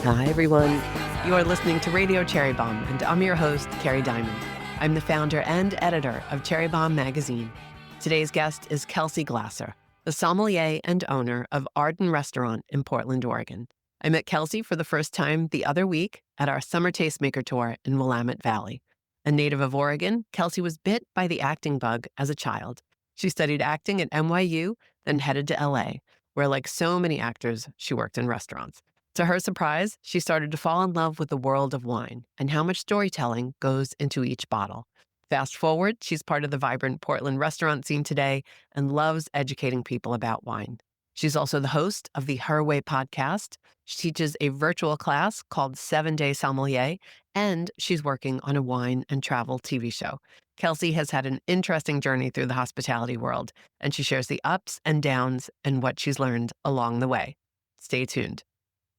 Hi, everyone. You are listening to Radio Cherry Bombe, and I'm your host, Carrie Diamond. I'm the founder and editor of Cherry Bombe magazine. Today's guest is Kelsey Glasser, the sommelier and owner of Arden restaurant in Portland, Oregon. I met Kelsey for the first time the other week at our summer tastemaker tour in Willamette Valley. A native of Oregon, Kelsey was bit by the acting bug as a child. She studied acting at NYU, then headed to LA, where, like so many actors, she worked in restaurants. To her surprise, she started to fall in love with the world of wine and how much storytelling goes into each bottle. Fast forward, she's part of the vibrant Portland restaurant scene today and loves educating people about wine. She's also the host of the Her Way podcast. She teaches a virtual class called 7-Day Sommelier, and she's working on a wine and travel TV show. Kelsey has had an interesting journey through the hospitality world, and she shares the ups and downs and what she's learned along the way. Stay tuned.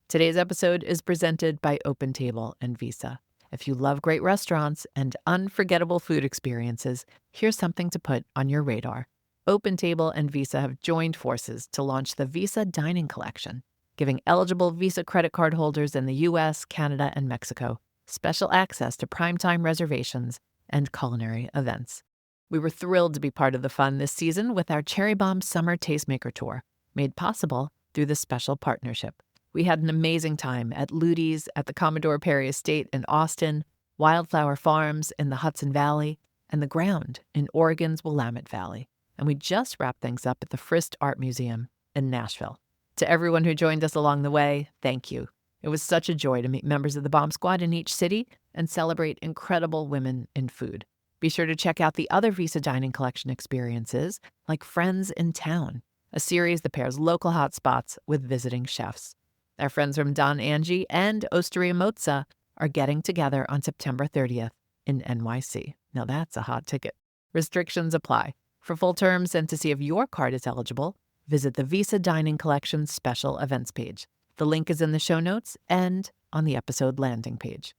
Today's episode is presented by OpenTable and Visa. If you love great restaurants and unforgettable food experiences, here's something to put on your radar. OpenTable and Visa have joined forces to launch the Visa Dining Collection, giving eligible Visa credit card holders in the U.S., Canada, and Mexico special access to primetime reservations and culinary events. We were thrilled to be part of the fun this season with our Cherry Bombe Summer Tastemaker Tour, made possible through this special partnership. We had an amazing time at Ludi's at the Commodore Perry Estate in Austin, Wildflower Farms in the Hudson Valley, and The Ground in Oregon's Willamette Valley. And we just wrapped things up at the Frist Art Museum in Nashville. To everyone who joined us along the way, thank you. It was such a joy to meet members of the Bombe Squad in each city and celebrate incredible women in food. Be sure to check out the other Visa Dining Collection experiences, like Friends in Town, a series that pairs local hotspots with visiting chefs. Our friends from Don Angie and Osteria Mozza are getting together on September 30th in NYC. Now that's a hot ticket. Restrictions apply. For full terms and to see if your card is eligible, visit the Visa Dining Collection special events page. The link is in the show notes and on the episode landing page.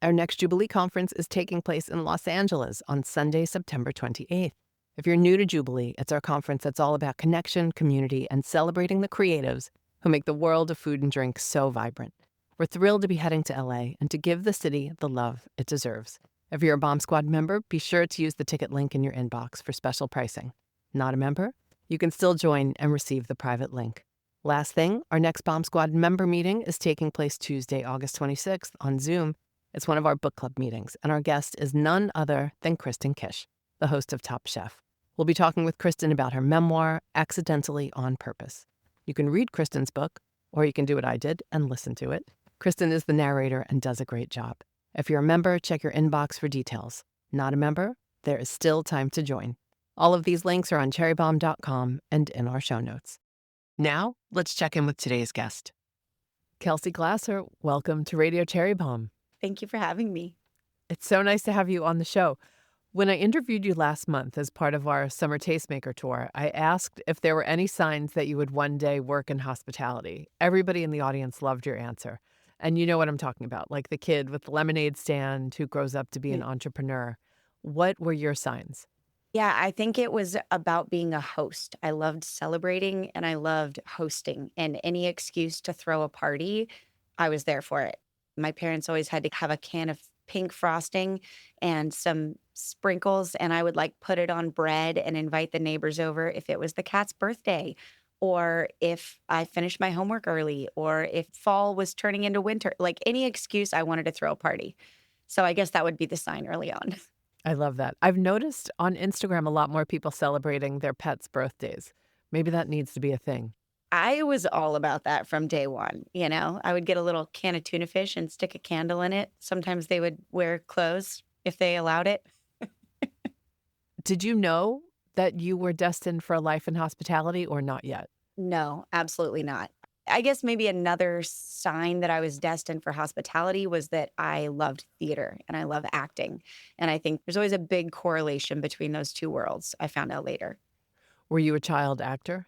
Our next Jubilee conference is taking place in Los Angeles on Sunday, September 28th. If you're new to Jubilee, it's our conference that's all about connection, community, and celebrating the creatives who make the world of food and drink so vibrant. We're thrilled to be heading to LA and to give the city the love it deserves. If you're a Bombe Squad member, be sure to use the ticket link in your inbox for special pricing. Not a member? You can still join and receive the private link. Last thing, our next Bombe Squad member meeting is taking place Tuesday, August 26th on Zoom. It's one of our book club meetings, and our guest is none other than Kristen Kish, the host of Top Chef. We'll be talking with Kristen about her memoir, Accidentally on Purpose. You can read Kristen's book, or you can do what I did and listen to it. Kristen is the narrator and does a great job. If you're a member, check your inbox for details. Not a member? There is still time to join. All of these links are on cherrybombe.com and in our show notes. Now, let's check in with today's guest. Kelsey Glasser, welcome to Radio Cherry Bombe. Thank you for having me. It's so nice to have you on the show. When I interviewed you last month as part of our Summer Tastemaker Tour, I asked if there were any signs that you would one day work in hospitality. Everybody in the audience loved your answer. And you know what I'm talking about, like the kid with the lemonade stand who grows up to be an entrepreneur. What were your signs? Yeah, I think it was about being a host. I loved celebrating and I loved hosting, and any excuse to throw a party, I was there for it. My parents always had to have a can of pink frosting and some sprinkles, and I would like put it on bread and invite the neighbors over if it was the cat's birthday, or if I finished my homework early, or if fall was turning into winter. Like any excuse, I wanted to throw a party. So I guess that would be the sign early on. I love that. I've noticed on Instagram a lot more people celebrating their pets' birthdays. Maybe that needs to be a thing. I was all about that from day one. I would get a little can of tuna fish and stick a candle in it. Sometimes they would wear clothes if they allowed it. Did you know that you were destined for a life in hospitality or not yet? No, absolutely not. I guess maybe another sign that I was destined for hospitality was that I loved theater and I love acting. And I think there's always a big correlation between those two worlds. I found out later. Were you a child actor?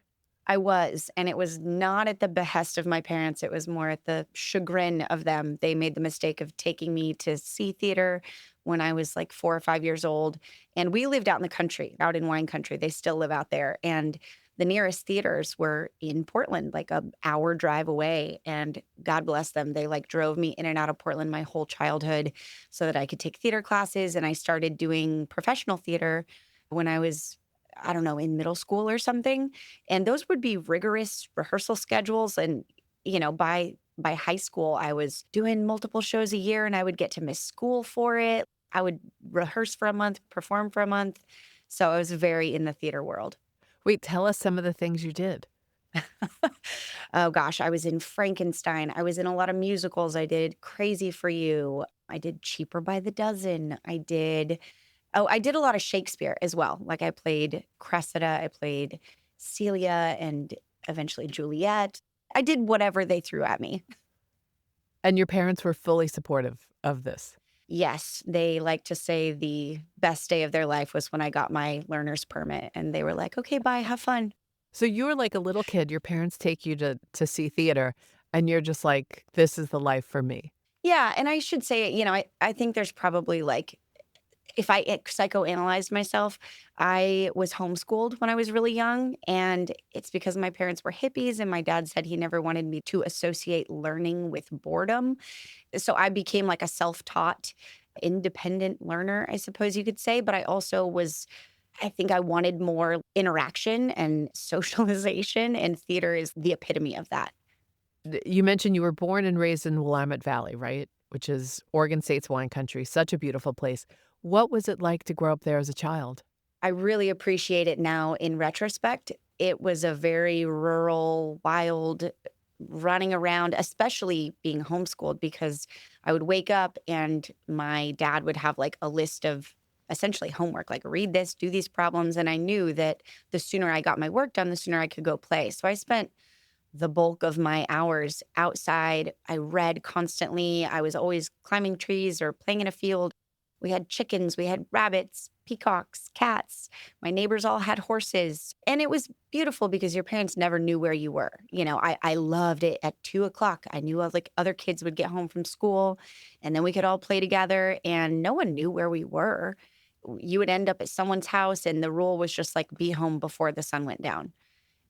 I was, and it was not at the behest of my parents. It was more at the chagrin of them. They made the mistake of taking me to see theater when I was like 4 or 5 years old. And we lived out in the country, out in wine country. They still live out there. And The nearest theaters were in Portland, like a hour drive away. And God bless them. They like drove me in and out of Portland my whole childhood so that I could take theater classes. And I started doing professional theater when I was, I don't know, in middle school or something. And those would be rigorous rehearsal schedules. And, by high school, I was doing multiple shows a year and I would get to miss school for it. I would rehearse for a month, perform for a month. So I was very in the theater world. Wait, tell us some of the things you did. Oh gosh, I was in Frankenstein. I was in a lot of musicals. I did Crazy for You. I did Cheaper by the Dozen. I did a lot of Shakespeare as well. Like I played Cressida, I played Celia and eventually Juliet. I did whatever they threw at me. And your parents were fully supportive of this. Yes, they like to say the best day of their life was when I got my learner's permit and they were like, "Okay, bye, have fun." So you were like a little kid, your parents take you to see theater, and you're just like, "This is the life for me." Yeah, and I should say, I think there's probably like if I psychoanalyzed myself, I was homeschooled when I was really young. And it's because my parents were hippies, and my dad said he never wanted me to associate learning with boredom. So I became like a self taught, independent learner, I suppose you could say. But I think I wanted more interaction and socialization, and theater is the epitome of that. You mentioned you were born and raised in Willamette Valley, right? Which is Oregon State's wine country, such a beautiful place. What was it like to grow up there as a child? I really appreciate it now in retrospect. It was a very rural, wild, running around, especially being homeschooled, because I would wake up and my dad would have like a list of essentially homework, like read this, do these problems. And I knew that the sooner I got my work done, the sooner I could go play. So I spent the bulk of my hours outside. I read constantly. I was always climbing trees or playing in a field. We had chickens, we had rabbits, peacocks, cats. My neighbors all had horses. And it was beautiful because your parents never knew where you were. I loved it at 2 o'clock. I knew like other kids would get home from school and then we could all play together and no one knew where we were. You would end up at someone's house and the rule was just like be home before the sun went down.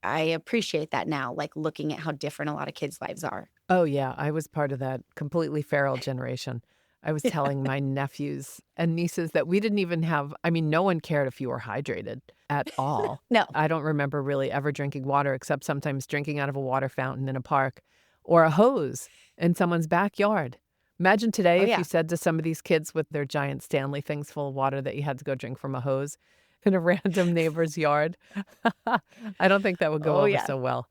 I appreciate that now, like looking at how different a lot of kids' lives are. Oh, yeah, I was part of that completely feral generation. I was telling my nephews and nieces that we didn't even have, I mean, no one cared if you were hydrated at all. No. I don't remember really ever drinking water except sometimes drinking out of a water fountain in a park or a hose in someone's backyard. Imagine today Oh, if yeah. you said to some of these kids with their giant Stanley things full of water that you had to go drink from a hose in a random neighbor's yard. I don't think that would go Oh, over yeah. so well.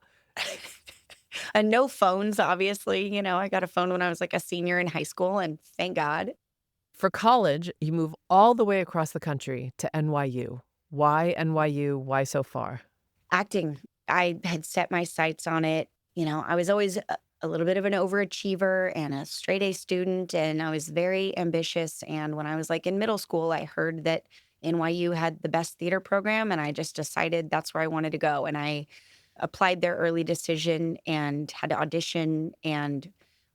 And no phones, obviously. I got a phone when I was like a senior in high school, and thank God. For college, you move all the way across the country to NYU. Why NYU? Why so far? Acting, I had set my sights on it. I was always a little bit of an overachiever and a straight A student, and I was very ambitious. And when I was like in middle school, I heard that NYU had the best theater program, and I just decided that's where I wanted to go. And I applied their early decision and had to audition and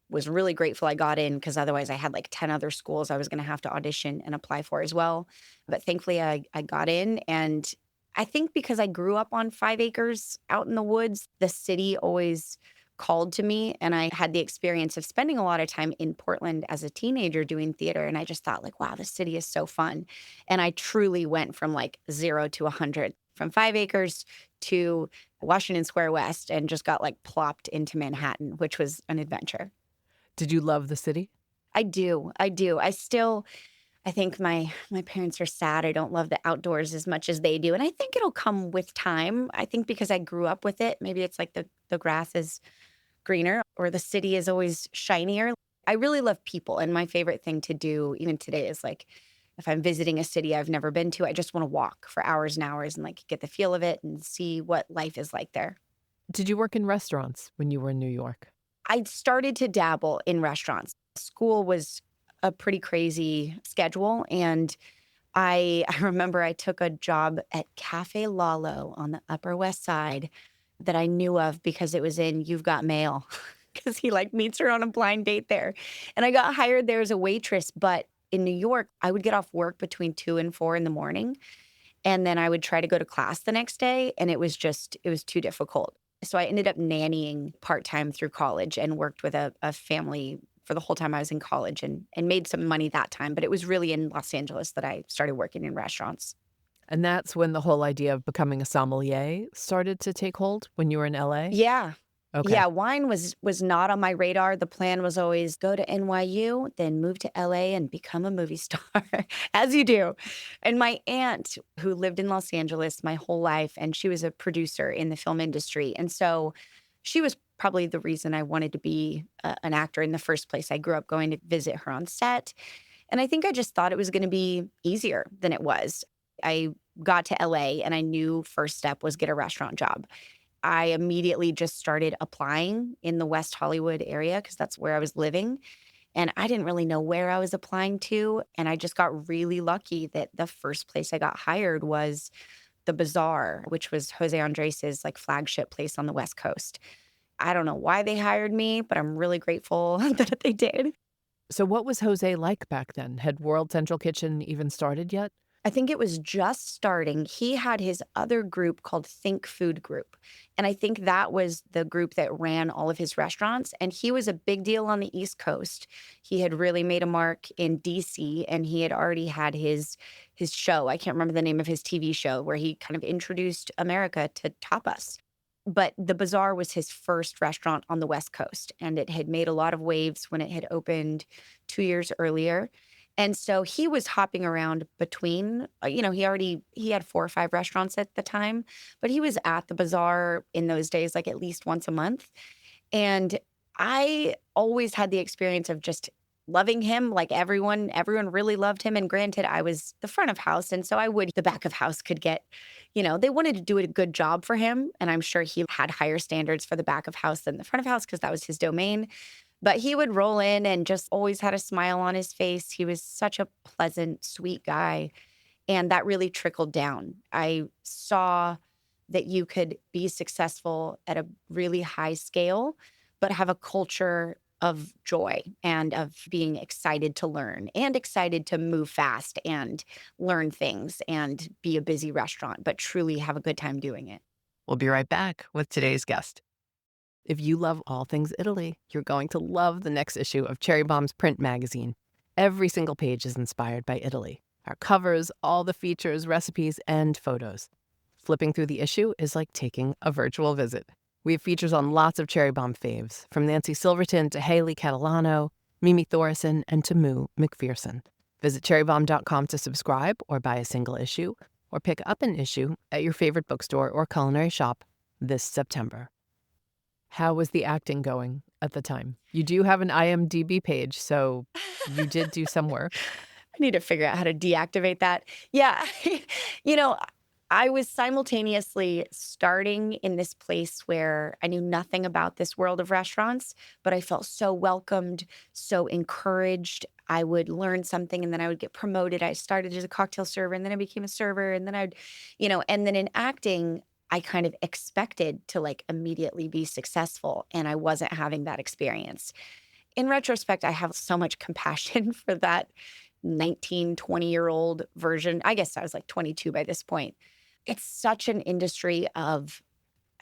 was really grateful I got in because otherwise I had like 10 other schools I was going to have to audition and apply for as well. But thankfully I got in. And I think because I grew up on 5 acres out in the woods, the city always called to me. And I had the experience of spending a lot of time in Portland as a teenager doing theater. And I just thought like, wow, the city is so fun. And I truly went from like 0 to 100, from 5 acres to Washington Square West, and just got like plopped into Manhattan, which was an adventure. Did you love the city? I do. I think my parents are sad. I don't love the outdoors as much as they do. And I think it'll come with time. I think because I grew up with it, maybe it's like the grass is greener or the city is always shinier. I really love people. And my favorite thing to do even today is like if I'm visiting a city I've never been to, I just want to walk for hours and hours and like get the feel of it and see what life is like there. Did you work in restaurants when you were in New York? I started to dabble in restaurants. School was a pretty crazy schedule. And I remember I took a job at Cafe Lalo on the Upper West Side that I knew of because it was in You've Got Mail, because he like meets her on a blind date there. And I got hired there as a waitress. But in New York, I would get off work between 2 and 4 in the morning. And then I would try to go to class the next day, and it was too difficult. So I ended up nannying part-time through college and worked with a family for the whole time I was in college and made some money that time. But it was really in Los Angeles that I started working in restaurants. And that's when the whole idea of becoming a sommelier started to take hold when you were in LA? Yeah. Okay. Yeah, wine was not on my radar. The plan was always go to NYU, then move to LA and become a movie star, as you do. And my aunt, who lived in Los Angeles my whole life, and she was a producer in the film industry. And so she was probably the reason I wanted to be an actor in the first place. I grew up going to visit her on set. And I think I just thought it was going to be easier than it was. I got to LA and I knew first step was get a restaurant job. I immediately just started applying in the West Hollywood area because that's where I was living. And I didn't really know where I was applying to. And I just got really lucky that the first place I got hired was the Bazaar, which was Jose Andres's like flagship place on the West Coast. I don't know why they hired me, but I'm really grateful that they did. So what was Jose like back then? Had World Central Kitchen even started yet? I think it was just starting. He had his other group called Think Food Group. And I think that was the group that ran all of his restaurants. And he was a big deal on the East Coast. He had really made a mark in DC and he had already had his show. I can't remember the name of his TV show where he kind of introduced America to tapas. But the Bazaar was his first restaurant on the West Coast. And it had made a lot of waves when it had opened 2 years earlier. And so he was hopping around between, he had 4 or 5 restaurants at the time, but he was at the Bazaar in those days, like at least once a month. And I always had the experience of just loving him. Like everyone really loved him. And granted, I was the front of house. And so the back of house could get, they wanted to do a good job for him. And I'm sure he had higher standards for the back of house than the front of house because that was his domain. But he would roll in and just always had a smile on his face. He was such a pleasant, sweet guy. And that really trickled down. I saw that you could be successful at a really high scale, but have a culture of joy and of being excited to learn and excited to move fast and learn things and be a busy restaurant, but truly have a good time doing it. We'll be right back with today's guest. If you love all things Italy, you're going to love the next issue of Cherry Bomb's print magazine. Every single page is inspired by Italy. Our covers, all the features, recipes, and photos. Flipping through the issue is like taking a virtual visit. We have features on lots of Cherry Bomb faves, from Nancy Silverton to Haley Catalano, Mimi Thorson, and to Moo McPherson. Visit cherrybomb.com to subscribe or buy a single issue, or pick up an issue at your favorite bookstore or culinary shop this September. How was the acting going at the time? You do have an IMDb page, so you did do some work. I need to figure out how to deactivate that. Yeah. you know, I was simultaneously starting in this place where I knew nothing about this world of restaurants, but I felt so welcomed, so encouraged. I would learn something and then I would get promoted. I started as a cocktail server and then I became a server and then and then in acting, I kind of expected to like immediately be successful and I wasn't having that experience. In retrospect, I have so much compassion for that 19, 20-year-old version. I guess I was like 22 by this point. It's such an industry of,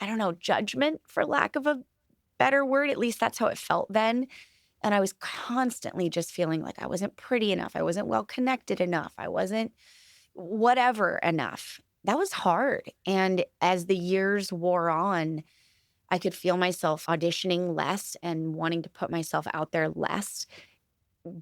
I don't know, judgment, for lack of a better word. At least that's how it felt then. And I was constantly just feeling like I wasn't pretty enough. I wasn't well connected enough. I wasn't whatever enough. That was hard. And as the years wore on, I could feel myself auditioning less and wanting to put myself out there less.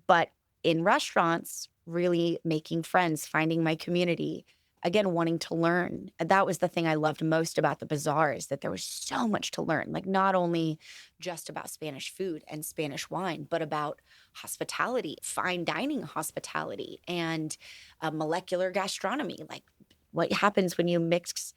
But in restaurants, really making friends, finding my community, again, wanting to learn. That was the thing I loved most about the Bazaar is that there was so much to learn, like not only just about Spanish food and Spanish wine, but about hospitality, fine dining hospitality, and molecular gastronomy, like what happens when you mix,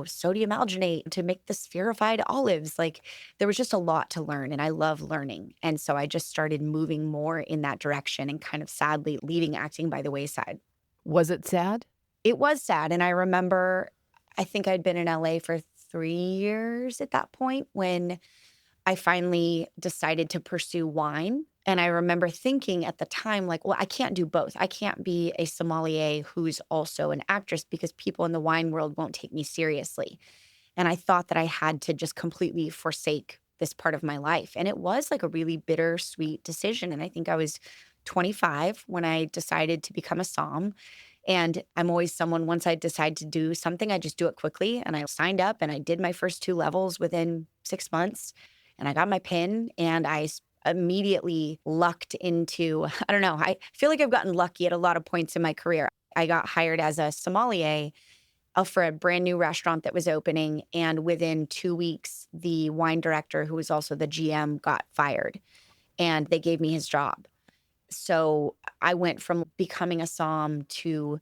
sodium alginate to make the spherified olives. Like there was just a lot to learn and I love learning. And so I just started moving more in that direction and kind of sadly leaving acting by the wayside. Was it sad? It was sad. And I remember, I think I'd been in LA for 3 years at that point when I finally decided to pursue wine. And I remember thinking at the time, like, well, I can't do both. I can't be a sommelier who's also an actress because people in the wine world won't take me seriously. And I thought that I had to just completely forsake this part of my life. And it was like a really bittersweet decision. And I think I was 25 when I decided to become a somm. And I'm always someone, once I decide to do something, I just do it quickly. And I signed up and I did my first 2 levels within 6 months. And I got my pin and immediately lucked into, I don't know, I feel like I've gotten lucky at a lot of points in my career. I got hired as a sommelier for a brand new restaurant that was opening. And within 2 weeks, the wine director, who was also the GM, got fired and they gave me his job. So I went from becoming a somm to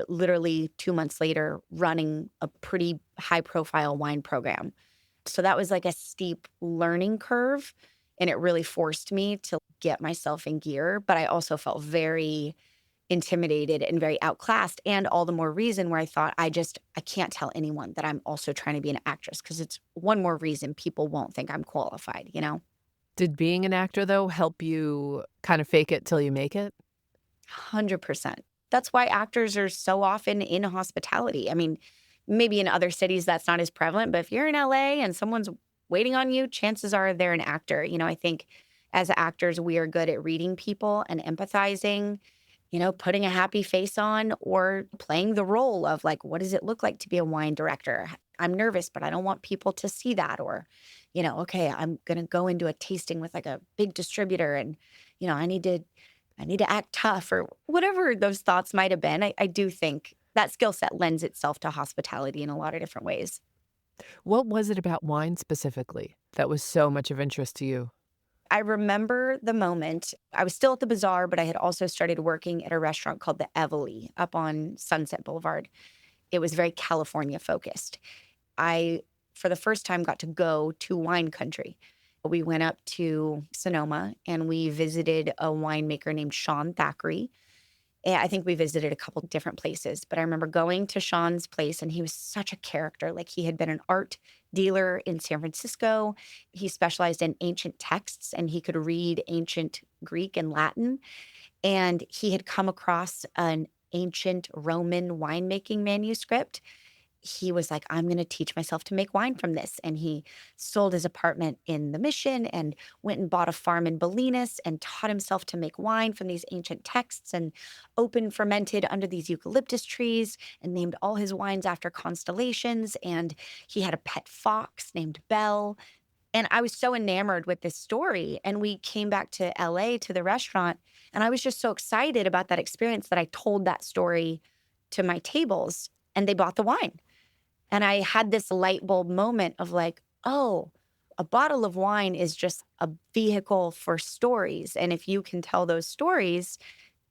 literally 2 months later running a pretty high profile wine program. So that was like a steep learning curve. And it really forced me to get myself in gear. But I also felt very intimidated and very outclassed. And all the more reason where I thought, I can't tell anyone that I'm also trying to be an actress because it's one more reason people won't think I'm qualified, you know? Did being an actor, though, help you kind of fake it till you make it? 100%. That's why actors are so often in hospitality. I mean, maybe in other cities that's not as prevalent, but if you're in LA and someone's waiting on you, chances are they're an actor. I think as actors, we are good at reading people and empathizing, putting a happy face on or playing the role of like, what does it look like to be a wine director? I'm nervous, but I don't want people to see that. Or, okay, I'm going to go into a tasting with like a big distributor and, I need to act tough or whatever those thoughts might have been. I do think that skill set lends itself to hospitality in a lot of different ways. What was it about wine specifically that was so much of interest to you? I remember the moment I was still at the bazaar, but I had also started working at a restaurant called the Evely up on Sunset Boulevard. It was very California focused. I, for the first time, got to go to wine country. We went up to Sonoma and we visited a winemaker named Sean Thackeray. I think we visited a couple different places, but I remember going to Sean's place and he was such a character. Like he had been an art dealer in San Francisco. He specialized in ancient texts and he could read ancient Greek and Latin. And he had come across an ancient Roman winemaking manuscript. He was like, I'm going to teach myself to make wine from this. And he sold his apartment in the Mission and went and bought a farm in Bolinas and taught himself to make wine from these ancient texts and open fermented under these eucalyptus trees and named all his wines after constellations. And he had a pet fox named Belle. And I was so enamored with this story. And we came back to LA to the restaurant. And I was just so excited about that experience that I told that story to my tables and they bought the wine. And I had this light bulb moment of like, oh, a bottle of wine is just a vehicle for stories. And if you can tell those stories,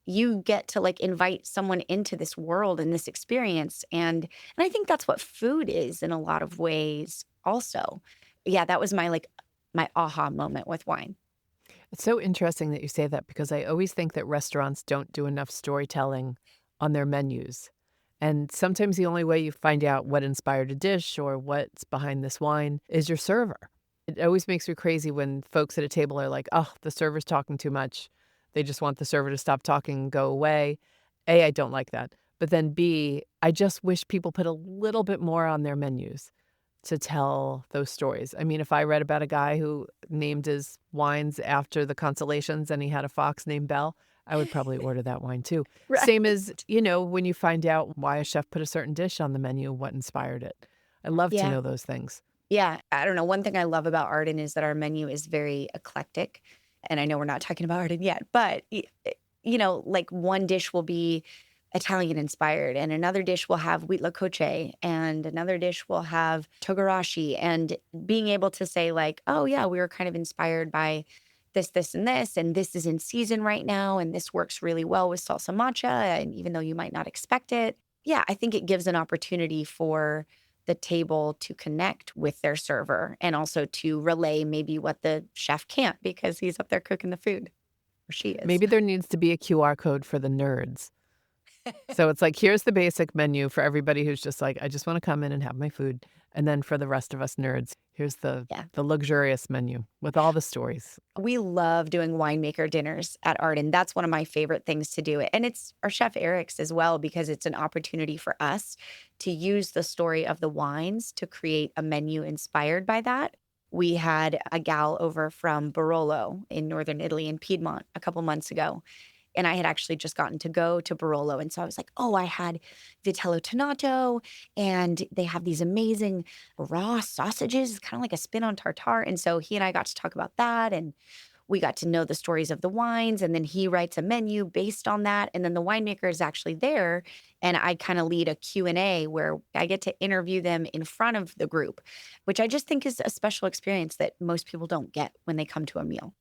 you get to like invite someone into this world and this experience. And I think that's what food is in a lot of ways also. Yeah, that was my aha moment with wine. It's so interesting that you say that because I always think that restaurants don't do enough storytelling on their menus. And sometimes the only way you find out what inspired a dish or what's behind this wine is your server. It always makes me crazy when folks at a table are like, oh, the server's talking too much. They just want the server to stop talking and go away. A, I don't like that. But then B, I just wish people put a little bit more on their menus to tell those stories. I mean, if I read about a guy who named his wines after the constellations and he had a fox named Belle, I would probably order that wine too. Right. Same as, when you find out why a chef put a certain dish on the menu, what inspired it. I love to Yeah. know those things. Yeah. I don't know. One thing I love about Arden is that our menu is very eclectic. And I know we're not talking about Arden yet, but, like one dish will be Italian inspired and another dish will have wheat la coche and another dish will have togarashi and being able to say like, oh yeah, we were kind of inspired by this, and this is in season right now. And this works really well with salsa matcha. And even though you might not expect it, yeah, I think it gives an opportunity for the table to connect with their server and also to relay maybe what the chef can't because he's up there cooking the food or she is. Maybe there needs to be a QR code for the nerds. So it's like, here's the basic menu for everybody who's just like, I just want to come in and have my food. And then for the rest of us nerds, here's the Yeah. the luxurious menu with all the stories. We love doing winemaker dinners at Arden. That's one of my favorite things to do. And it's our chef Eric's as well, because it's an opportunity for us to use the story of the wines to create a menu inspired by that. We had a gal over from Barolo in northern Italy in Piedmont a couple months ago. And I had actually just gotten to go to Barolo. And so I was like, oh, I had vitello tonato, and they have these amazing raw sausages, kind of like a spin on tartare. And so he and I got to talk about that. And we got to know the stories of the wines. And then he writes a menu based on that. And then the winemaker is actually there. And I kind of lead a Q&A where I get to interview them in front of the group, which I just think is a special experience that most people don't get when they come to a meal.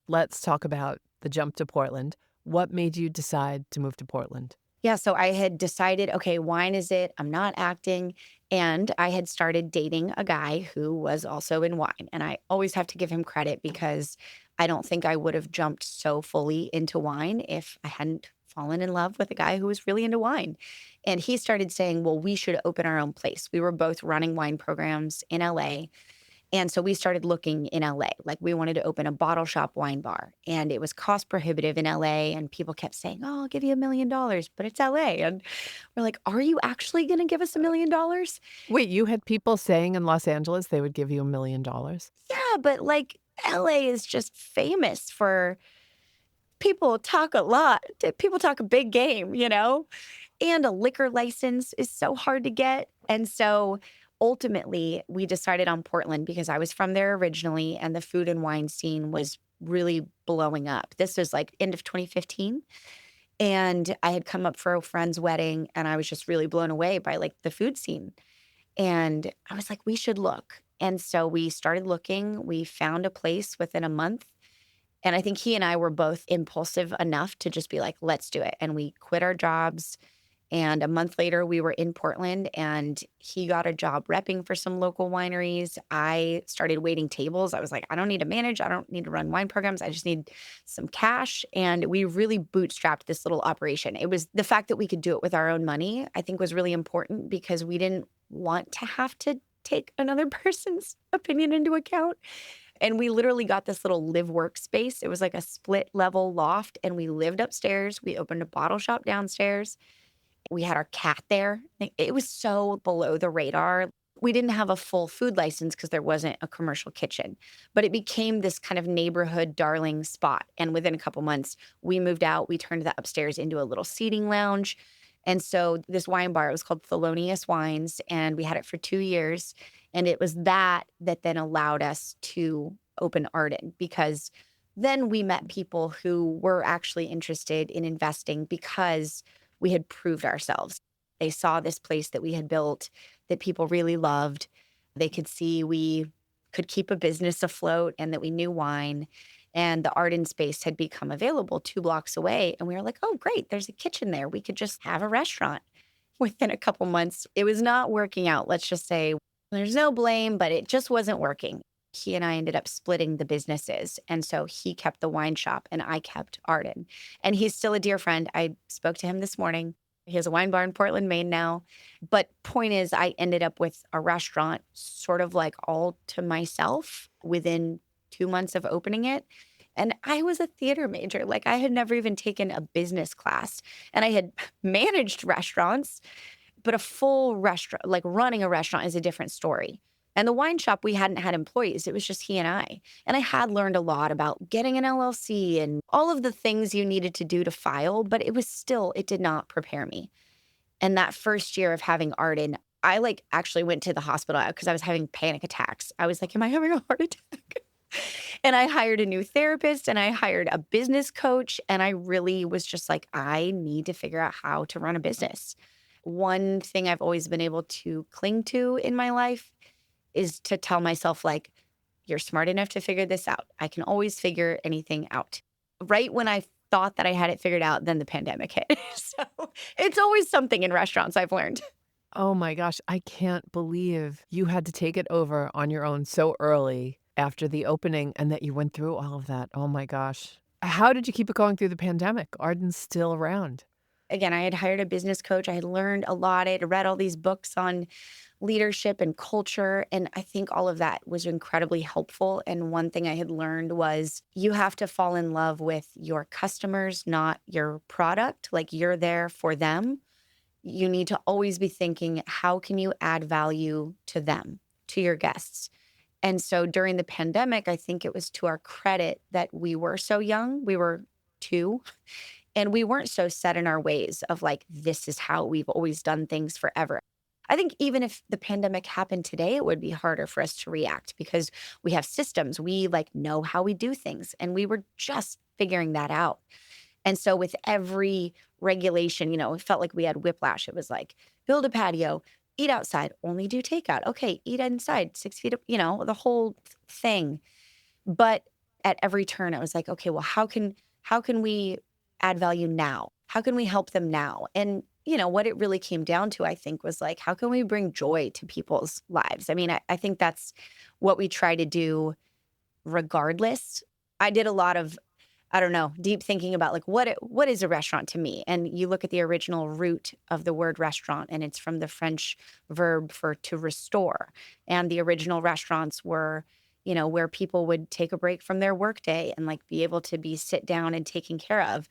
Let's talk about the jump to Portland. What made you decide to move to Portland? Yeah, so I had decided, okay, wine is it. I'm not acting. And I had started dating a guy who was also in wine. And I always have to give him credit, because I don't think I would have jumped so fully into wine if I hadn't fallen in love with a guy who was really into wine. And he started saying, well, we should open our own place. We were both running wine programs in LA. And so we started looking in LA. Like, we wanted to open a bottle shop wine bar, and it was cost prohibitive in LA. And people kept saying, oh, I'll give you $1 million, but it's LA. And we're like, are you actually going to give us $1 million? Wait, you had people saying in Los Angeles they would give you $1 million? Yeah, but like LA is just famous for people talk a lot. People talk a big game, And a liquor license is so hard to get. And so ultimately, we decided on Portland because I was from there originally, and the food and wine scene was really blowing up. This was like end of 2015. And I had come up for a friend's wedding, and I was just really blown away by like the food scene. And I was like, we should look. And so we started looking. We found a place within a month. And I think he and I were both impulsive enough to just be like, let's do it. And we quit our jobs. And a month later, we were in Portland, and he got a job repping for some local wineries. I started waiting tables. I was like, I don't need to manage. I don't need to run wine programs. I just need some cash. And we really bootstrapped this little operation. It was the fact that we could do it with our own money, I think, was really important, because we didn't want to have to take another person's opinion into account. And we literally got this little live work space. It was like a split level loft, and we lived upstairs. We opened a bottle shop downstairs. We had our cat there. It was so below the radar. We didn't have a full food license because there wasn't a commercial kitchen, but it became this kind of neighborhood darling spot. And within a couple months, we moved out. We turned the upstairs into a little seating lounge. And so this wine bar, it was called Thelonious Wines, and we had it for 2 years. And it was that then allowed us to open Arden, because then we met people who were actually interested in investing because we had proved ourselves. They saw this place that we had built that people really loved. They could see we could keep a business afloat and that we knew wine. And the Arden space had become available 2 blocks away. And we were like, oh, great, there's a kitchen there. We could just have a restaurant. Within a couple months, it was not working out. Let's just say there's no blame, but it just wasn't working. He and I ended up splitting the businesses. And so he kept the wine shop and I kept Arden. And he's still a dear friend. I spoke to him this morning. He has a wine bar in Portland, Maine now. But point is, I ended up with a restaurant sort of like all to myself within 2 months of opening it. And I was a theater major. Like, I had never even taken a business class. And I had managed restaurants, but a full restaurant, like running a restaurant, is a different story. And the wine shop, we hadn't had employees. It was just he and I. And I had learned a lot about getting an LLC and all of the things you needed to do to file, but it did not prepare me. And that first year of having Arden, I actually went to the hospital because I was having panic attacks. I was like, am I having a heart attack? And I hired a new therapist and I hired a business coach. And I really was just like, I need to figure out how to run a business. One thing I've always been able to cling to in my life is to tell myself, like, you're smart enough to figure this out. I can always figure anything out. Right when I thought that I had it figured out, then the pandemic hit. So it's always something in restaurants, I've learned. Oh my gosh, I can't believe you had to take it over on your own so early after the opening and that you went through all of that. Oh my gosh. How did you keep it going through the pandemic? Arden's still around. Again, I had hired a business coach. I had learned a lot. I had read all these books on leadership and culture. And I think all of that was incredibly helpful. And one thing I had learned was you have to fall in love with your customers, not your product. Like you're there for them. You need to always be thinking, how can you add value to them, to your guests? And so during the pandemic, I think it was to our credit that we were so young. We were two, and we weren't so set in our ways of like, this is how we've always done things forever. I think even if the pandemic happened today, it would be harder for us to react because we have systems. We like know how we do things, and we were just figuring that out. And so with every regulation, it felt like we had whiplash. It was like, build a patio, eat outside, only do takeout. Okay, eat inside, 6 feet, the whole thing. But at every turn, I was like, okay, well, how can we add value now? How can we help them now? And what it really came down to, I think, was like, how can we bring joy to people's lives? I mean, I think that's what we try to do regardless. I did a lot of, I don't know, deep thinking about like what is a restaurant to me? And you look at the original root of the word restaurant, and it's from the French verb for to restore. And the original restaurants were, where people would take a break from their workday and like be able to be sit down and taken care of.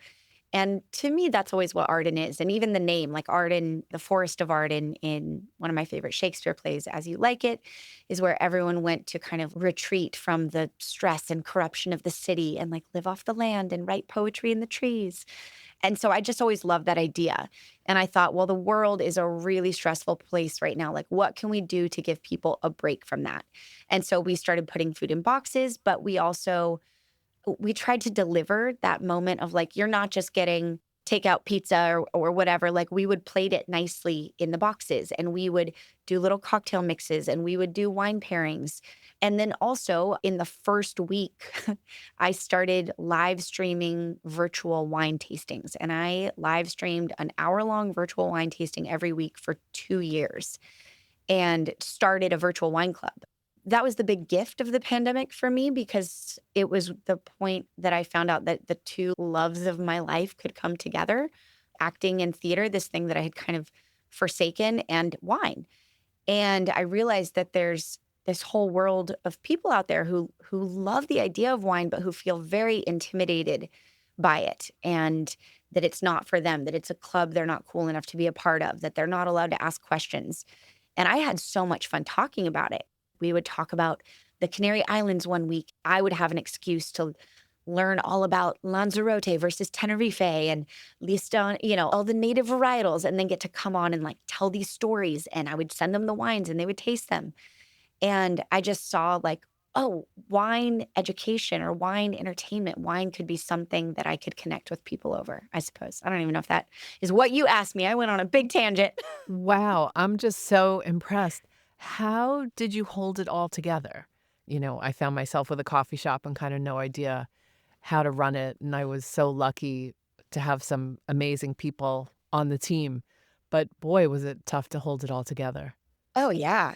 And to me, that's always what Arden is. And even the name, like Arden, the Forest of Arden in one of my favorite Shakespeare plays, As You Like It, is where everyone went to kind of retreat from the stress and corruption of the city and like live off the land and write poetry in the trees. And so I just always loved that idea. And I thought, well, the world is a really stressful place right now. Like, what can we do to give people a break from that? And so we started putting food in boxes, but we tried to deliver that moment of like, you're not just getting takeout pizza or whatever. Like we would plate it nicely in the boxes, and we would do little cocktail mixes, and we would do wine pairings. And then also in the first week, I started live streaming virtual wine tastings, and I live streamed an hour-long virtual wine tasting every week for 2 years and started a virtual wine club. That was the big gift of the pandemic for me, because it was the point that I found out that the two loves of my life could come together, acting and theater, this thing that I had kind of forsaken, and wine. And I realized that there's this whole world of people out there who love the idea of wine, but who feel very intimidated by it, and that it's not for them, that it's a club they're not cool enough to be a part of, that they're not allowed to ask questions. And I had so much fun talking about it. We would talk about the Canary Islands one week. I would have an excuse to learn all about Lanzarote versus Tenerife and Liston, all the native varietals, and then get to come on and like tell these stories. And I would send them the wines and they would taste them. And I just saw like, oh, wine education or wine entertainment, wine could be something that I could connect with people over, I suppose. I don't even know if that is what you asked me. I went on a big tangent. Wow, I'm just so impressed. How did you hold it all together? I found myself with a coffee shop and kind of no idea how to run it. And I was so lucky to have some amazing people on the team. But boy, was it tough to hold it all together. Oh, yeah.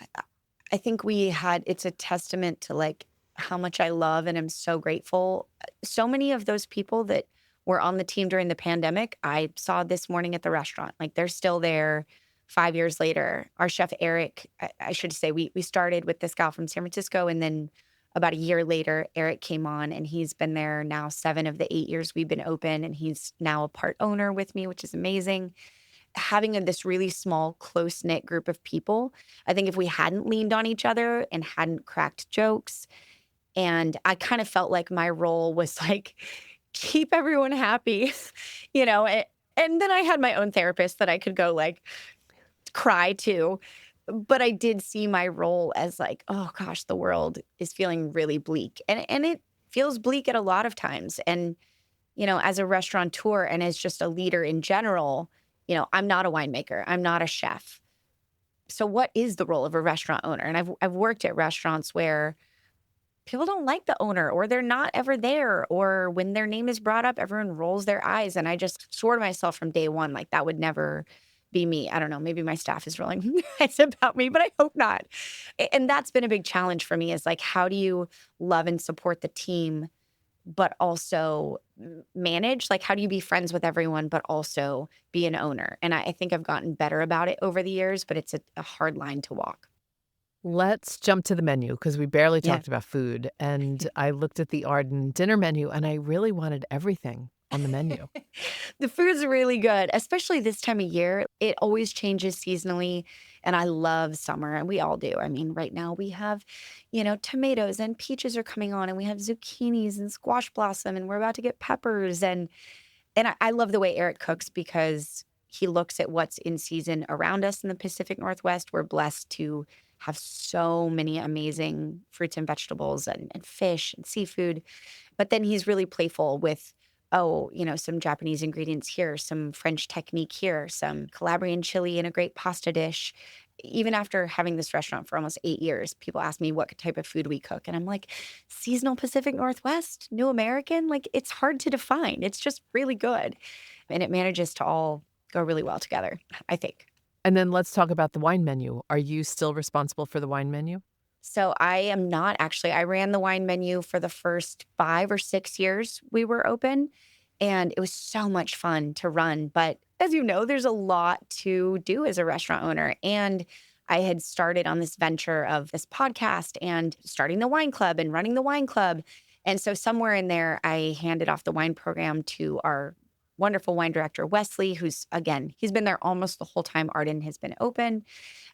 I think it's a testament to like how much I love and am so grateful. So many of those people that were on the team during the pandemic, I saw this morning at the restaurant. Like they're still there 5 years later. Our chef, Eric, I should say, we started with this gal from San Francisco. And then about a year later, Eric came on, and he's been there now 7 of the 8 years we've been open. And he's now a part owner with me, which is amazing. Having this really small, close-knit group of people, I think if we hadn't leaned on each other and hadn't cracked jokes, and I kind of felt like my role was like, keep everyone happy, and then I had my own therapist that I could go like cry to. But I did see my role as like, oh gosh, the world is feeling really bleak. And it feels bleak at a lot of times. And, as a restaurateur and as just a leader in general, I'm not a winemaker. I'm not a chef. So what is the role of a restaurant owner? And I've worked at restaurants where people don't like the owner, or they're not ever there, or when their name is brought up, everyone rolls their eyes. And I just swore to myself from day one, like that would never be me. I don't know. Maybe my staff is rolling their eyes about me, but I hope not. And that's been a big challenge for me, is like, how do you love and support the team, but also manage? Like, how do you be friends with everyone, but also be an owner? And I think I've gotten better about it over the years, but it's a hard line to walk. Let's jump to the menu because we barely Yeah. talked about food. And I looked at the Arden dinner menu and I really wanted everything on the menu. The food's really good, especially this time of year. It always changes seasonally, and I love summer, and we all do. I mean, right now we have, tomatoes and peaches are coming on, and we have zucchinis and squash blossom, and we're about to get peppers. And I love the way Eric cooks because he looks at what's in season around us in the Pacific Northwest. We're blessed to have so many amazing fruits and vegetables and fish and seafood. But then he's really playful with, some Japanese ingredients here, some French technique here, some Calabrian chili in a great pasta dish. Even after having this restaurant for almost 8 years, people ask me what type of food we cook. And I'm like, seasonal Pacific Northwest, New American, like it's hard to define. It's just really good. And it manages to all go really well together, I think. And then let's talk about the wine menu. Are you still responsible for the wine menu? So I am not actually. I ran the wine menu for the first 5 or 6 years we were open, and it was so much fun to run. But as you know, there's a lot to do as a restaurant owner. And I had started on this venture of this podcast and starting the wine club and running the wine club. And so somewhere in there, I handed off the wine program to our wonderful wine director, Wesley, who's, again, he's been there almost the whole time Arden has been open.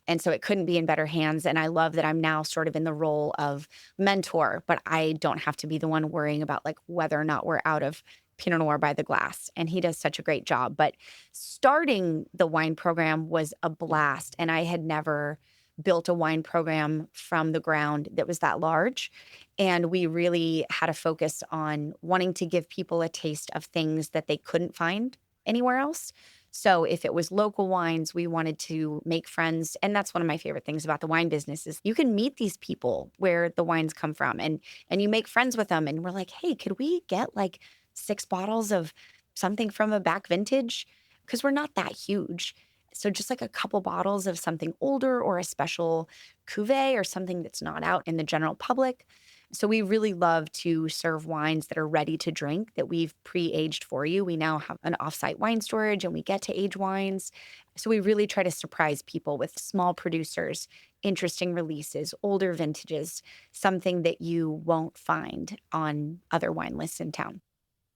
And so it couldn't be in better hands. And I love that I'm now sort of in the role of mentor, but I don't have to be the one worrying about like whether or not we're out of Pinot Noir by the glass. And he does such a great job. But starting the wine program was a blast. And I had never built a wine program from the ground that was that large. And we really had a focus on wanting to give people a taste of things that they couldn't find anywhere else. So if it was local wines, we wanted to make friends. And that's one of my favorite things about the wine business is you can meet these people where the wines come from and you make friends with them. And we're like, hey, could we get like 6 bottles of something from a back vintage? Because we're not that huge. So just like a couple bottles of something older or a special cuvee or something that's not out in the general public. So we really love to serve wines that are ready to drink that we've pre-aged for you. We now have an offsite wine storage and we get to age wines. So we really try to surprise people with small producers, interesting releases, older vintages, something that you won't find on other wine lists in town.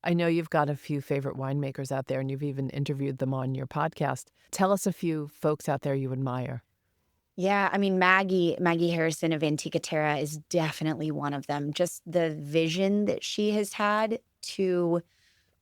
I know you've got a few favorite winemakers out there and you've even interviewed them on your podcast. Tell us a few folks out there you admire. Yeah, I mean, Maggie Harrison of Antica Terra is definitely one of them. Just the vision that she has had to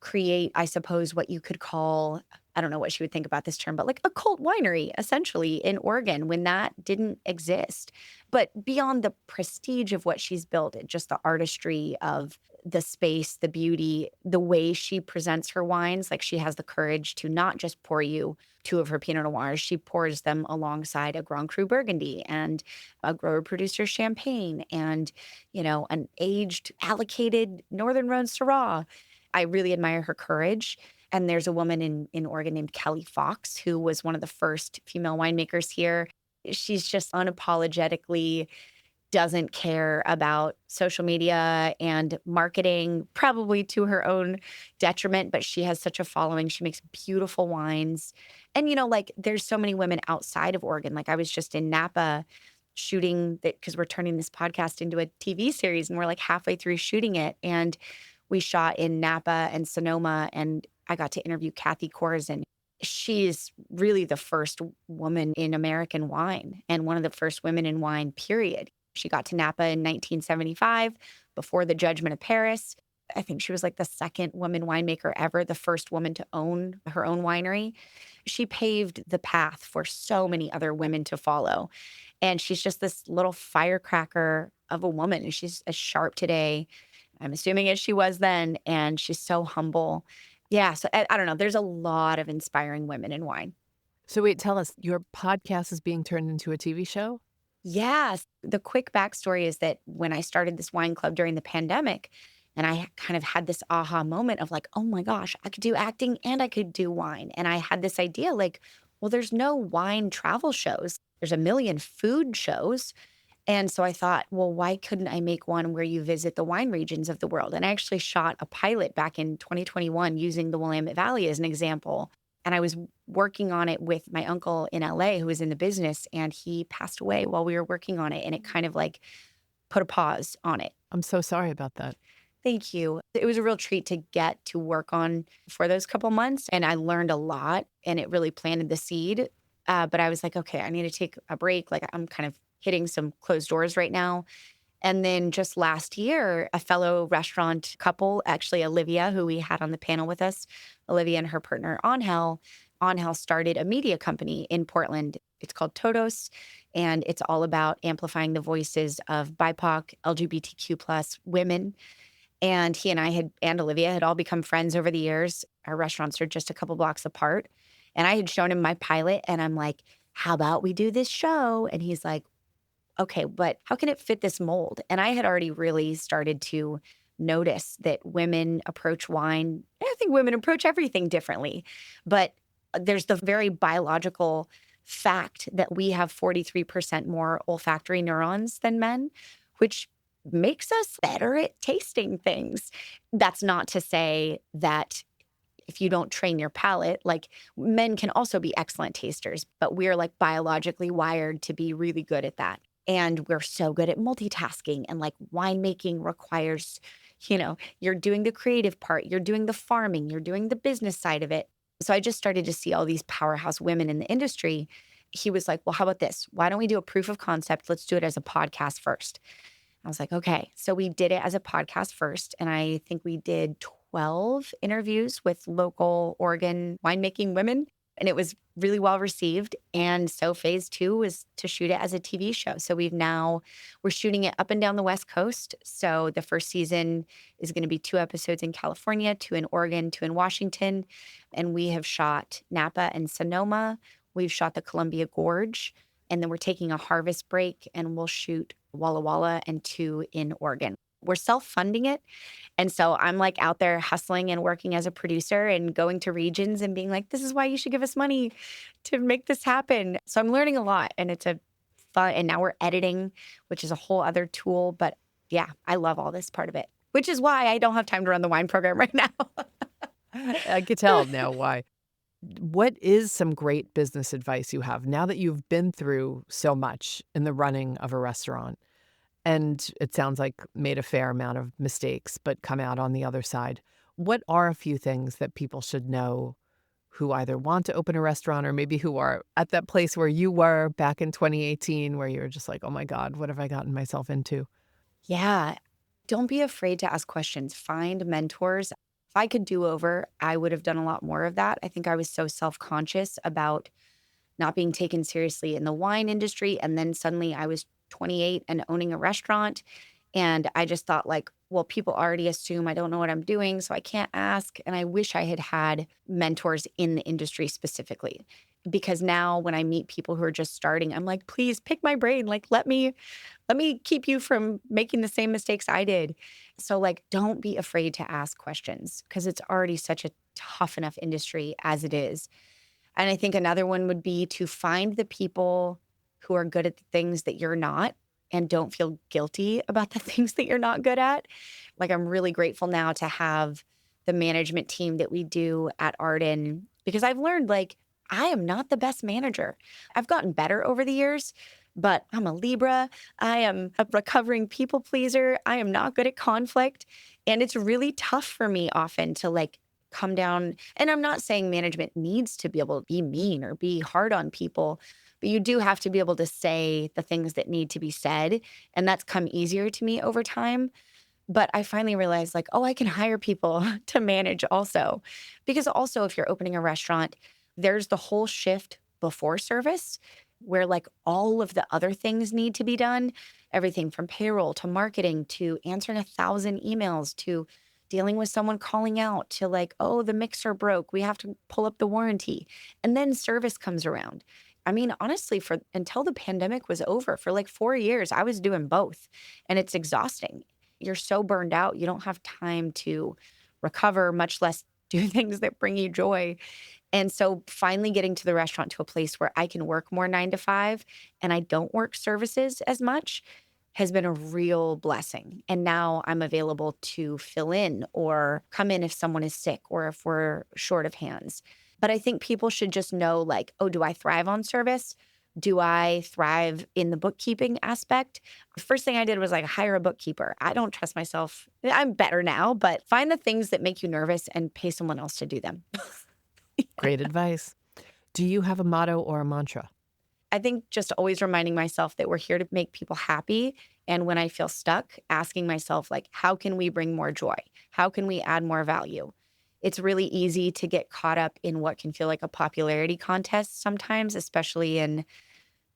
create, I suppose, what you could call, I don't know what she would think about this term, but like a cult winery, essentially, in Oregon when that didn't exist. But beyond the prestige of what she's built, just the artistry of the space, the beauty, the way she presents her wines, like she has the courage to not just pour you 2 of her Pinot Noirs, she pours them alongside a Grand Cru Burgundy and a grower producer champagne and, an aged allocated Northern Rhone Syrah. I really admire her courage. And there's a woman in Oregon named Kelly Fox, who was one of the first female winemakers here. She's just unapologetically doesn't care about social media and marketing, probably to her own detriment, but she has such a following. She makes beautiful wines. And, like there's so many women outside of Oregon. Like I was just in Napa shooting that because we're turning this podcast into a TV series and we're like halfway through shooting it. And we shot in Napa and Sonoma, and I got to interview Kathy Corzine. She's really the first woman in American wine and one of the first women in wine, period. She got to Napa in 1975 before the Judgment of Paris. I think she was like the second woman winemaker ever, the first woman to own her own winery. She paved the path for so many other women to follow. And she's just this little firecracker of a woman. And she's as sharp today, I'm assuming, as she was then. And she's so humble. Yeah. So I don't know. There's a lot of inspiring women in wine. So wait, tell us, your podcast is being turned into a TV show? Yes. The quick backstory is that when I started this wine club during the pandemic, and I kind of had this aha moment of like, oh my gosh, I could do acting and I could do wine. And I had this idea like, well, there's no wine travel shows. There's a million food shows. And so I thought, well, why couldn't I make one where you visit the wine regions of the world? And I actually shot a pilot back in 2021 using the Willamette Valley as an example. And I was working on it with my uncle in LA who was in the business, and he passed away while we were working on it. And it kind of like put a pause on it. I'm so sorry about that. Thank you. It was a real treat to get to work on for those couple months. And I learned a lot, and it really planted the seed. But I was like, okay, I need to take a break. Like, I'm kind of hitting some closed doors right now. And then just last year, a fellow restaurant couple, actually Olivia, who we had on the panel with us, Olivia and her partner Angel started a media company in Portland. It's called Todos, and it's all about amplifying the voices of BIPOC, LGBTQ plus women. And he and I and Olivia had all become friends over the years. Our restaurants are just a couple blocks apart. And I had shown him my pilot, and I'm like, how about we do this show? And he's like, okay, but how can it fit this mold? And I had already really started to notice that women approach wine. I think women approach everything differently, but there's the very biological fact that we have 43% more olfactory neurons than men, which makes us better at tasting things. That's not to say that if you don't train your palate, like men can also be excellent tasters, but we're like biologically wired to be really good at that. And we're so good at multitasking, and like winemaking requires, you're doing the creative part, you're doing the farming, you're doing the business side of it. So I just started to see all these powerhouse women in the industry. He was like, well, how about this? Why don't we do a proof of concept? Let's do it as a podcast first. I was like, okay. So we did it as a podcast first. And I think we did 12 interviews with local Oregon winemaking women. And it was really well received. And so phase 2 was to shoot it as a TV show. So we're shooting it up and down the West Coast. So the first season is going to be 2 episodes in California, 2 in Oregon, 2 in Washington. And we have shot Napa and Sonoma. We've shot the Columbia Gorge. And then we're taking a harvest break, and we'll shoot Walla Walla and 2 in Oregon. We're self-funding it. And so I'm like out there hustling and working as a producer and going to regions and being like, this is why you should give us money to make this happen. So I'm learning a lot, and it's a fun. And now we're editing, which is a whole other tool. But yeah, I love all this part of it, which is why I don't have time to run the wine program right now. I could tell now why. What is some great business advice you have now that you've been through so much in the running of a restaurant? And it sounds like made a fair amount of mistakes, but come out on the other side. What are a few things that people should know who either want to open a restaurant or maybe who are at that place where you were back in 2018, where you're just like, oh my God, what have I gotten myself into? Yeah. Don't be afraid to ask questions. Find mentors. If I could do over, I would have done a lot more of that. I think I was so self-conscious about not being taken seriously in the wine industry. And then suddenly I was 28 and owning a restaurant. And I just thought like, well, people already assume I don't know what I'm doing, so I can't ask. And I wish I had had mentors in the industry specifically. Because now when I meet people who are just starting, I'm like, please pick my brain. Like, let me keep you from making the same mistakes I did. So like, don't be afraid to ask questions, because it's already such a tough enough industry as it is. And I think another one would be to find the people who are good at the things that you're not, and don't feel guilty about the things that you're not good at. Like, I'm really grateful now to have the management team that we do at Arden, because I've learned like I am not the best manager. I've gotten better over the years, but I'm a Libra. I am a recovering people pleaser. I am not good at conflict. And it's really tough for me often to like come down. And I'm not saying management needs to be able to be mean or be hard on people, but you do have to be able to say the things that need to be said. And that's come easier to me over time. But I finally realized like, oh, I can hire people to manage also. Because also, if you're opening a restaurant, there's the whole shift before service where like all of the other things need to be done. Everything from payroll to marketing to answering 1,000 emails to dealing with someone calling out to like, oh, the mixer broke, we have to pull up the warranty. And then service comes around. I mean, honestly, for until the pandemic was over, for like 4 years, I was doing both. And it's exhausting. You're so burned out, you don't have time to recover, much less do things that bring you joy. And so finally getting to the restaurant to a place where I can work more 9 to 5 and I don't work services as much has been a real blessing. And now I'm available to fill in or come in if someone is sick or if we're short of hands. But I think people should just know, like, oh, do I thrive on service? Do I thrive in the bookkeeping aspect? The first thing I did was like hire a bookkeeper. I don't trust myself. I'm better now, but find the things that make you nervous and pay someone else to do them. Great advice. Do you have a motto or a mantra? I think just always reminding myself that we're here to make people happy. And when I feel stuck, asking myself, like, how can we bring more joy? How can we add more value? It's really easy to get caught up in what can feel like a popularity contest sometimes, especially in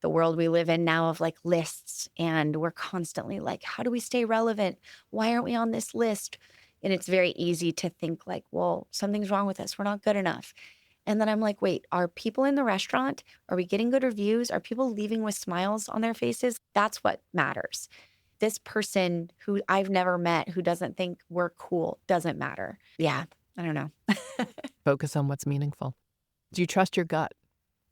the world we live in now of like lists. And we're constantly like, how do we stay relevant? Why aren't we on this list? And it's very easy to think like, well, something's wrong with us. We're not good enough. And then I'm like, wait, are people in the restaurant? Are we getting good reviews? Are people leaving with smiles on their faces? That's what matters. This person who I've never met, who doesn't think we're cool, doesn't matter. Yeah, I don't know. Focus on what's meaningful. Do you trust your gut?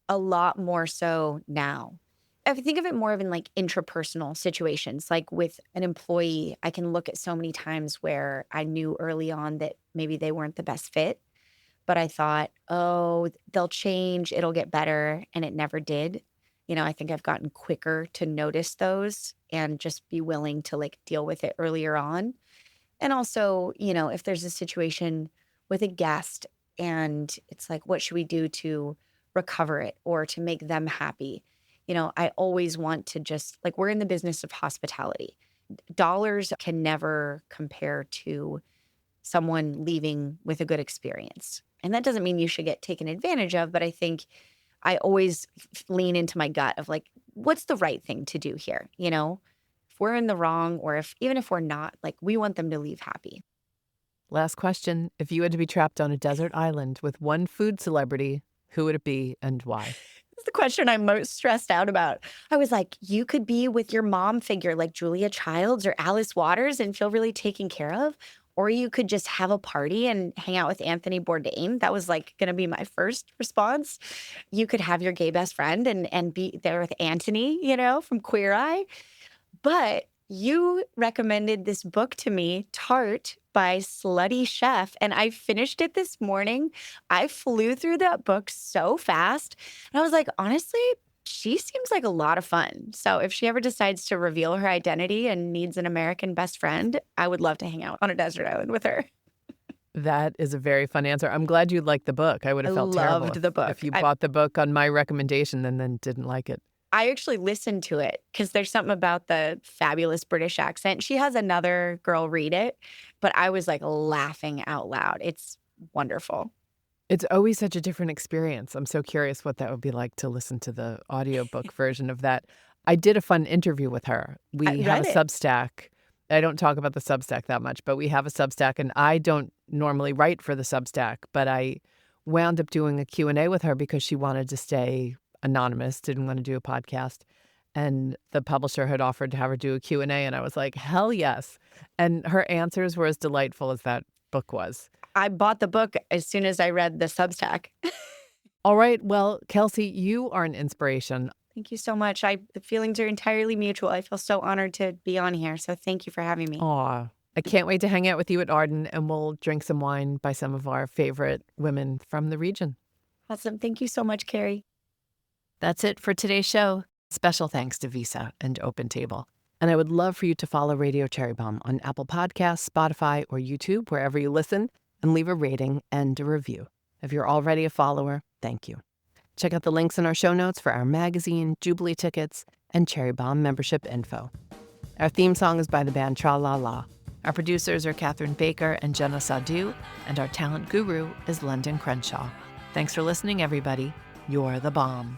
A lot more so now. I think of it more of in like intrapersonal situations, like with an employee, I can look at so many times where I knew early on that maybe they weren't the best fit, but I thought, oh, they'll change, it'll get better. And it never did. I think I've gotten quicker to notice those and just be willing to like deal with it earlier on. And also, if there's a situation with a guest and it's like, what should we do to recover it or to make them happy? I always want to just like, we're in the business of hospitality. Dollars can never compare to someone leaving with a good experience. And that doesn't mean you should get taken advantage of, but I think I always lean into my gut of like, what's the right thing to do here? If we're in the wrong or even if we're not, like we want them to leave happy. Last question. If you had to be trapped on a desert island with one food celebrity, who would it be and why? It's the question I'm most stressed out about. I was like, you could be with your mom figure like Julia Childs or Alice Waters and feel really taken care of. Or you could just have a party and hang out with Anthony Bourdain. That was like going to be my first response. You could have your gay best friend and be there with Anthony, from Queer Eye. But you recommended this book to me, Tart by Slutty Chef, and I finished it this morning. I flew through that book so fast. And I was like, honestly, she seems like a lot of fun. So if she ever decides to reveal her identity and needs an American best friend, I would love to hang out on a desert island with her. That is a very fun answer. I'm glad you liked the book. I would have felt terrible loved the book. if you bought the book on my recommendation and then didn't like it. I actually listened to it because there's something about the fabulous British accent. She has another girl read it, but I was like laughing out loud. It's wonderful. It's always such a different experience. I'm so curious what that would be like to listen to the audiobook version of that. I did a fun interview with her. We have a Substack. I don't talk about the Substack that much, but we have a Substack, and I don't normally write for the Substack, but I wound up doing a Q&A with her because she wanted to stay anonymous, didn't want to do a podcast. And the publisher had offered to have her do a Q&A, and I was like, hell yes. And her answers were as delightful as that book was. I bought the book as soon as I read the Substack. All right. Well, Kelsey, you are an inspiration. Thank you so much. The feelings are entirely mutual. I feel so honored to be on here. So thank you for having me. Aw, I can't wait to hang out with you at Arden, and we'll drink some wine by some of our favorite women from the region. Awesome. Thank you so much, Carrie. That's it for today's show. Special thanks to Visa and OpenTable. And I would love for you to follow Radio Cherry Bombe on Apple Podcasts, Spotify, or YouTube, wherever you listen, and leave a rating and a review. If you're already a follower, thank you. Check out the links in our show notes for our magazine, Jubilee tickets, and Cherry Bombe membership info. Our theme song is by the band Tra La La. Our producers are Catherine Baker and Jenna Sadu, and our talent guru is London Crenshaw. Thanks for listening, everybody. You're the bomb.